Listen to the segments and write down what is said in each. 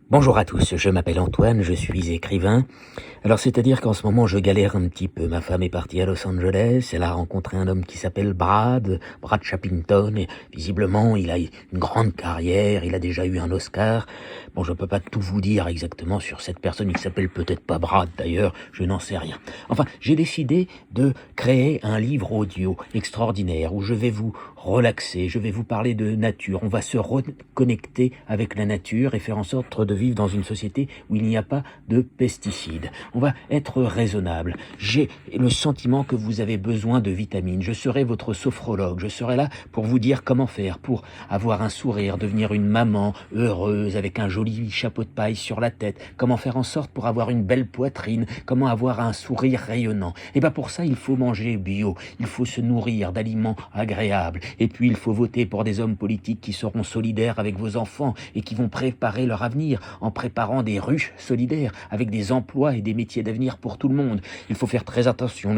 Bonjour à tous, je m'appelle Antoine, je suis écrivain. Alors c'est-à-dire qu'en ce moment je galère un petit peu. Ma femme est partie à Los Angeles, elle a rencontré un homme qui s'appelle Brad Chapington, et visiblement il a une grande carrière, il a déjà eu un Oscar. Bon, je peux pas tout vous dire exactement sur cette personne, il s'appelle peut-être pas Brad d'ailleurs, je n'en sais rien. Enfin, j'ai décidé de créer un livre audio extraordinaire où je vais vous relaxer, je vais vous parler de nature, on va se reconnecter avec la nature et faire en sorte de vivre dans une société où il n'y a pas de pesticides. On va être raisonnable. J'ai le sentiment que vous avez besoin de vitamines. Je serai votre sophrologue. Je serai là pour vous dire comment faire pour avoir un sourire, devenir une maman heureuse avec un joli chapeau de paille sur la tête. Comment faire en sorte pour avoir une belle poitrine. Comment avoir un sourire rayonnant. Et bien pour ça, il faut manger bio. Il faut se nourrir d'aliments agréables. Et puis il faut voter pour des hommes politiques qui seront solidaires avec vos enfants et qui vont préparer leur avenir en préparant des ruches solidaires avec des emplois et des métiers d'avenir pour tout le monde. Il faut faire très attention.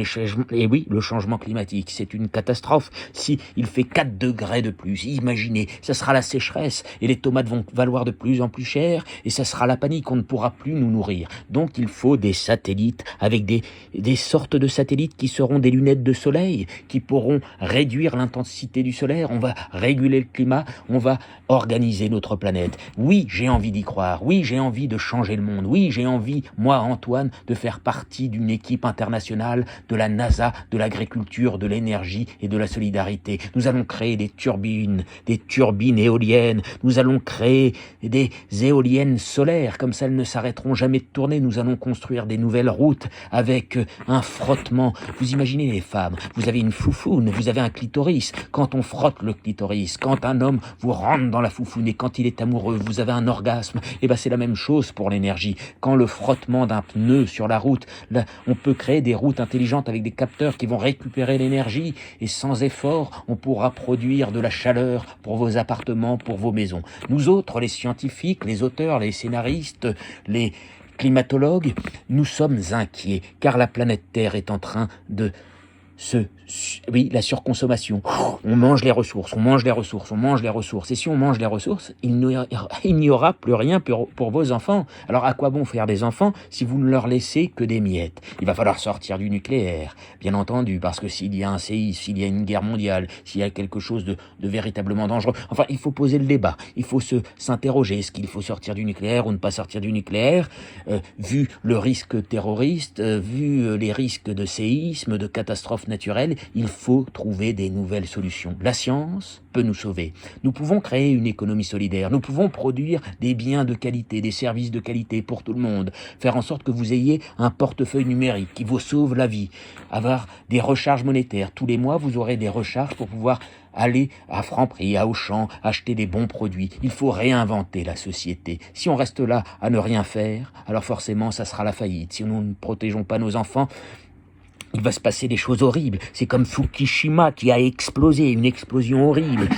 Et oui, le changement climatique, c'est une catastrophe. Si il fait 4 degrés de plus, imaginez, ça sera la sécheresse et les tomates vont valoir de plus en plus cher et ça sera la panique, on ne pourra plus nous nourrir. Donc il faut des satellites avec des sortes de satellites qui seront des lunettes de soleil, qui pourront réduire l'intensité du solaire. On va réguler le climat, on va organiser notre planète. Oui, j'ai envie d'y croire. Oui, j'ai envie de changer le monde. Oui, j'ai envie, moi, Antoine, de faire partie d'une équipe internationale de la NASA, de l'agriculture, de l'énergie et de la solidarité. Nous allons créer des turbines éoliennes. Nous allons créer des éoliennes solaires. Comme ça, elles ne s'arrêteront jamais de tourner. Nous allons construire des nouvelles routes avec un frottement. Vous imaginez les femmes, vous avez une foufoune, vous avez un clitoris. Quand on frotte le clitoris, quand un homme vous rentre dans la foufoune et quand il est amoureux, vous avez un orgasme, et ben c'est la même chose pour l'énergie. Quand le frottement d'un pneu sur la route, là, on peut créer des routes intelligentes avec des capteurs qui vont récupérer l'énergie et sans effort, on pourra produire de la chaleur pour vos appartements, pour vos maisons. Nous autres, les scientifiques, les auteurs, les scénaristes, les climatologues, nous sommes inquiets car la planète Terre est en train de la surconsommation. On mange les ressources. Et si on mange les ressources, il n'y aura plus rien pour vos enfants. Alors à quoi bon faire des enfants si vous ne leur laissez que des miettes? Il va falloir sortir du nucléaire, bien entendu, parce que s'il y a un séisme, s'il y a une guerre mondiale, s'il y a quelque chose de véritablement dangereux, enfin, il faut poser le débat. Il faut s'interroger. Est-ce qu'il faut sortir du nucléaire ou ne pas sortir du nucléaire? Vu le risque terroriste, vu les risques de séisme, de catastrophes naturelles, il faut trouver des nouvelles solutions. La science peut nous sauver. Nous pouvons créer une économie solidaire. Nous pouvons produire des biens de qualité, des services de qualité pour tout le monde. Faire en sorte que vous ayez un portefeuille numérique qui vous sauve la vie. Avoir des recharges monétaires. Tous les mois, vous aurez des recharges pour pouvoir aller à Franprix, à Auchan, acheter des bons produits. Il faut réinventer la société. Si on reste là à ne rien faire, alors forcément, ça sera la faillite. Si nous ne protégeons pas nos enfants, il va se passer des choses horribles. C'est comme Fukushima qui a explosé, une explosion horrible.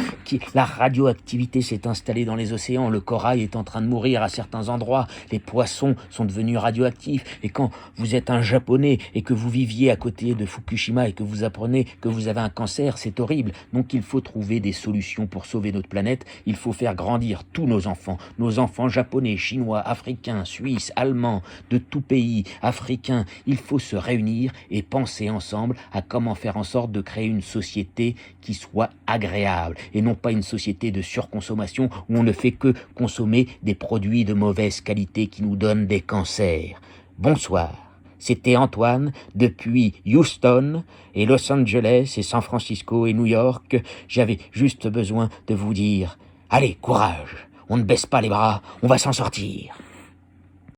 La radioactivité s'est installée dans les océans, le corail est en train de mourir à certains endroits, les poissons sont devenus radioactifs. Et quand vous êtes un Japonais et que vous viviez à côté de Fukushima et que vous apprenez que vous avez un cancer, c'est horrible. Donc il faut trouver des solutions pour sauver notre planète. Il faut faire grandir tous nos enfants japonais, chinois, africains, suisses, allemands, de tout pays, africains. Il faut se réunir et penser ensemble à comment faire en sorte de créer une société qui soit agréable et non pas une société de surconsommation où on ne fait que consommer des produits de mauvaise qualité qui nous donnent des cancers. Bonsoir. C'était Antoine depuis Houston et Los Angeles et San Francisco et New York. J'avais juste besoin de vous dire, allez, courage, on ne baisse pas les bras, on va s'en sortir.